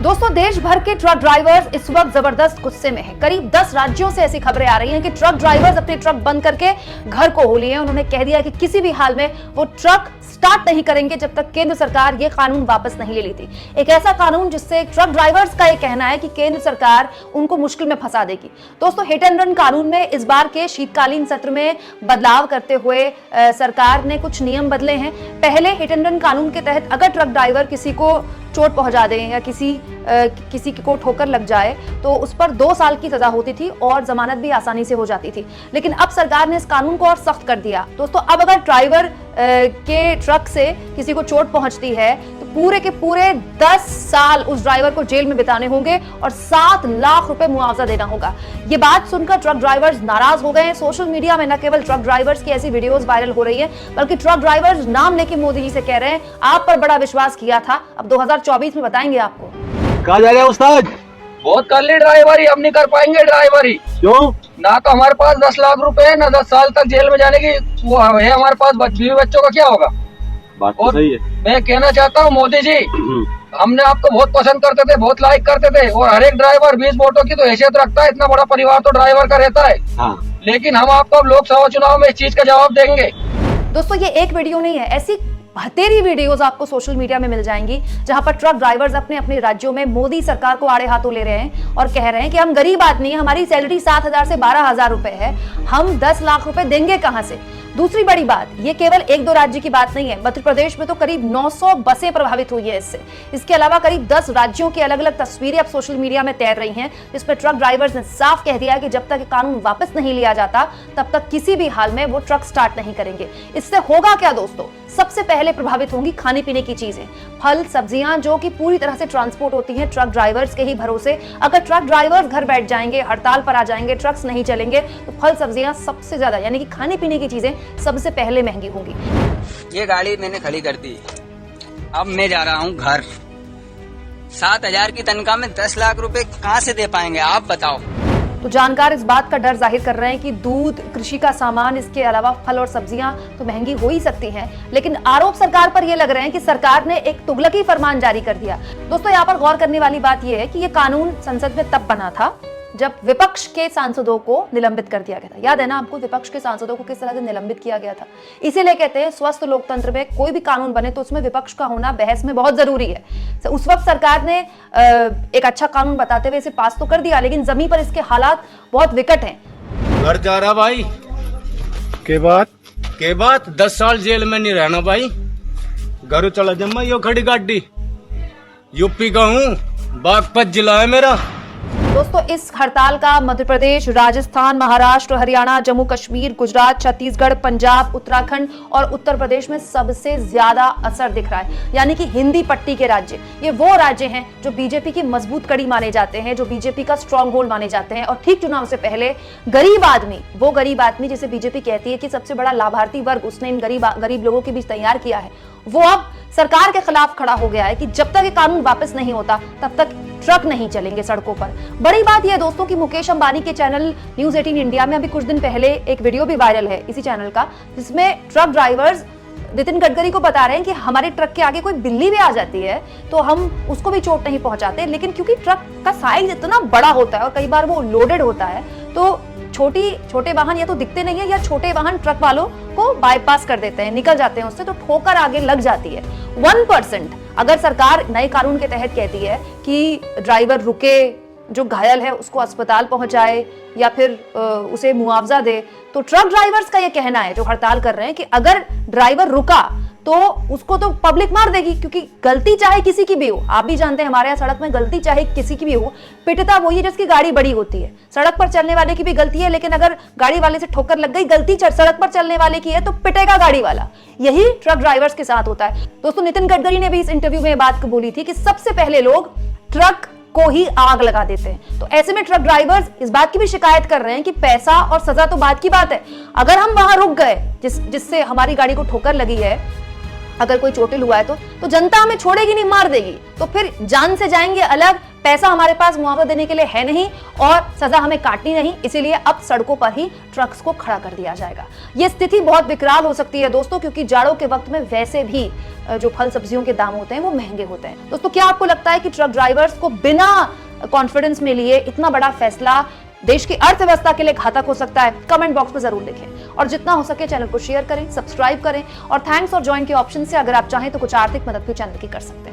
दोस्तों, देश भर के ट्रक ड्राइवर्स इस वक्त जबरदस्त गुस्से में हैं। करीब 10 राज्यों से ऐसी खबरें आ रही हैं कि ट्रक ड्राइवर्स अपने ट्रक बंद करके घर को हो लिए हैं। उन्होंने कह दिया कि किसी भी हाल में वो ट्रक स्टार्ट नहीं करेंगे जब तक केंद्र सरकार ये कानून वापस नहीं ले लेती। एक ऐसा कानून जिससे ट्रक ड्राइवर्स का ये कहना है कि केंद्र सरकार उनको मुश्किल में फंसा देगी। दोस्तों, हिट एंड रन कानून में इस बार के शीतकालीन सत्र में बदलाव करते हुए सरकार ने कुछ नियम बदले हैं। पहले हिट एंड रन कानून के तहत अगर ट्रक ड्राइवर किसी को चोट पहुंचा दें या किसी को ठोकर लग जाए तो उस पर 2 साल की सजा होती थी और जमानत भी आसानी से हो जाती थी। लेकिन अब सरकार ने इस कानून को और सख्त कर दिया। दोस्तों, अब अगर ड्राइवर के ट्रक से किसी को चोट पहुंचती है तो पूरे के पूरे 10 साल उस ड्राइवर को जेल में बिताने होंगे और 7 लाख रुपए मुआवजा देना होगा। ये बात सुनकर ट्रक ड्राइवर्स नाराज हो गए हैं। सोशल मीडिया में न केवल ट्रक ड्राइवर्स की ऐसी वीडियोस वायरल हो रही है, बल्कि ट्रक ड्राइवर्स नाम लेके मोदी जी से कह रहे हैं आप पर बड़ा विश्वास किया था, अब 2024 में बताएंगे आपको। कहा जा रहा है उस्ताद? बहुत कर ली ड्राइवरी, हम नहीं कर पाएंगे ड्राइवरी। क्यों? ना तो हमारे पास 10 लाख रुपए है, ना 10 साल तक जेल में जाने की वो है हमारे पास। बीवी बच्चों का क्या होगा? बात तो सही है। मैं कहना चाहता हूँ मोदी जी, हमने आपको बहुत पसंद करते थे, बहुत लाइक करते थे और हर एक ड्राइवर 20 वोटों की तो हैसियत रखता है। इतना बड़ा परिवार तो ड्राइवर का रहता है। हाँ। लेकिन हम आपको अब लोकसभा चुनाव में इस चीज का जवाब देंगे। दोस्तों, ये एक वीडियो नहीं है, ऐसी बतेरी वीडियोस आपको सोशल मीडिया में मिल जाएंगी जहां पर ट्रक ड्राइवर्स अपने अपने राज्यों में मोदी सरकार को आड़े हाथों ले रहे हैं और कह रहे हैं कि हम गरीब आदमी हैं, हमारी सैलरी 7,000 से 12,000 रुपए है, हम 10 लाख रुपए देंगे कहां से। दूसरी बड़ी बात, ये केवल 1-2 राज्य की बात नहीं है। मध्य प्रदेश में तो करीब 900 बसें प्रभावित हुई है इससे। इसके अलावा करीब 10 राज्यों की अलग अलग तस्वीरें अब सोशल मीडिया में तैर रही हैं, जिसमें ट्रक ड्राइवर्स ने साफ कह दिया कि जब तक कानून वापस नहीं लिया जाता तब तक किसी भी हाल में वो ट्रक स्टार्ट नहीं करेंगे। इससे होगा क्या दोस्तों? सबसे पहले प्रभावित होंगी खाने पीने की चीजें, फल सब्जियां जो कि पूरी तरह से ट्रांसपोर्ट होती हैं ट्रक ड्राइवर्स के ही भरोसे। अगर ट्रक ड्राइवर्स घर बैठ जाएंगे, हड़ताल पर आ जाएंगे, ट्रक्स नहीं चलेंगे तो फल सब्जियां सबसे ज्यादा यानी कि खाने पीने की चीजें सबसे पहले महंगी होंगी। ये गाड़ी मैंने खड़ी कर दी, अब मैं जा रहा हूँ घर। 7,000 की तनख्वाह में 10 लाख रुपए कहाँ से दे पाएंगे आप बताओ। तो जानकार इस बात का डर जाहिर कर रहे हैं कि दूध, कृषि का सामान, इसके अलावा फल और सब्जियां तो महंगी हो ही सकती हैं। लेकिन आरोप सरकार पर यह लग रहे हैं कि सरकार ने एक तुगलकी फरमान जारी कर दिया। दोस्तों, यहाँ पर गौर करने वाली बात यह है कि यह कानून संसद में तब बना था जब विपक्ष के सांसदों को निलंबित कर दिया गया था। याद है ना आपको विपक्ष के सांसदों को किस तरह से निलंबित किया गया था? इसीलिए कहते हैं स्वस्थ लोकतंत्र में कोई भी कानून बने तो उसमें विपक्ष का होना बहस में बहुत जरूरी है। उस वक्त सरकार ने एक अच्छा कानून बताते हुए इसे पास तो कर दिया, लेकिन जमीन पर इसके हालात बहुत विकट हैं। घर जा रहा भाई के बात 10 साल जेल में नहीं रहना भाई। घर चला जम्मा, यो खड़ी गाड़ी यूपी का हूँ, बागपत जिला है मेरा। दोस्तों, इस हड़ताल का मध्य प्रदेश, राजस्थान, महाराष्ट्र, हरियाणा, जम्मू कश्मीर, गुजरात, छत्तीसगढ़, पंजाब, उत्तराखंड और उत्तर प्रदेश में सबसे ज्यादा असर दिख रहा है। यानी कि हिंदी पट्टी के राज्य, ये वो राज्य हैं जो बीजेपी की मजबूत कड़ी माने जाते हैं, जो बीजेपी का स्ट्रॉन्ग होल्ड माने जाते हैं। और ठीक चुनाव से पहले गरीब आदमी, वो गरीब आदमी जिसे बीजेपी कहती है कि सबसे बड़ा लाभार्थी वर्ग उसने इन गरीब लोगों के बीच तैयार किया है, वो अब सरकार के खिलाफ खड़ा हो गया है कि जब तक ये कानून वापस नहीं होता तब तक ट्रक नहीं चलेंगे सड़कों पर। बड़ी बात यह दोस्तों कि मुकेश अंबानी के चैनल न्यूज़ 18 इंडिया में अभी कुछ दिन पहले एक वीडियो भी वायरल है इसी चैनल का, जिसमें ट्रक ड्राइवर्स नितिन गडकरी को बता रहे हैं कि हमारे ट्रक के आगे कोई बिल्ली भी आ जाती है तो हम उसको भी चोट नहीं पहुंचाते। लेकिन क्योंकि ट्रक का साइज इतना बड़ा होता है और कई बार वो लोडेड होता है तो छोटे वाहन या तो दिखते नहीं है या छोटे वाहन ट्रक वालों को बाईपास कर देते हैं, निकल जाते हैं उससे, तो ठोकर आगे लग जाती है। 1% अगर सरकार नए कानून के तहत कहती है कि ड्राइवर रुके, जो घायल है उसको अस्पताल पहुंचाए या फिर उसे मुआवजा दे, तो ट्रक ड्राइवर्स का यह कहना है जो हड़ताल कर रहे हैं कि अगर ड्राइवर रुका तो उसको तो पब्लिक मार देगी, क्योंकि गलती चाहे किसी की भी हो, आप भी जानते हैं हमारे यहाँ सड़क में गलती चाहे किसी की भी हो, पिटता वही है जिसकी गाड़ी बड़ी होती है। सड़क पर चलने वाले की भी गलती है, लेकिन अगर गाड़ी वाले से ठोकर लग गई, गलती सड़क पर चलने वाले की है तो पिटेगा गाड़ी वाला। यही ट्रक ड्राइवर्स के साथ होता है। दोस्तों, नितिन गडकरी ने भी इस इंटरव्यू में बात बोली थी कि सबसे पहले लोग ट्रक को ही आग लगा देते हैं। तो ऐसे में ट्रक ड्राइवर्स इस बात की भी शिकायत कर रहे हैं कि पैसा और सजा तो बात की बात है, अगर हम वहां रुक गए जिससे हमारी गाड़ी को ठोकर लगी है, अगर कोई चोटिल हुआ है तो जनता हमें छोड़ेगी नहीं, मार देगी। तो फिर जान से जाएंगे अलग, पैसा हमारे पास मुआवजा देने के लिए है नहीं और सजा हमें काटनी नहीं, इसीलिए अब सड़कों पर ही ट्रक्स को खड़ा कर दिया जाएगा। यह स्थिति बहुत विकराल हो सकती है दोस्तों, क्योंकि जाड़ों के वक्त में वैसे भी जो फल सब्जियों के दाम होते हैं वो महंगे होते हैं। दोस्तों, क्या आपको लगता है कि ट्रक ड्राइवर्स को बिना कॉन्फिडेंस में लिए इतना बड़ा फैसला देश की अर्थव्यवस्था के लिए घातक हो सकता है? कमेंट बॉक्स में जरूर लिखें और जितना हो सके चैनल को शेयर करें, सब्सक्राइब करें और थैंक्स और ज्वाइन के ऑप्शन से अगर आप चाहें तो कुछ आर्थिक मदद भी चैनल की कर सकते हैं।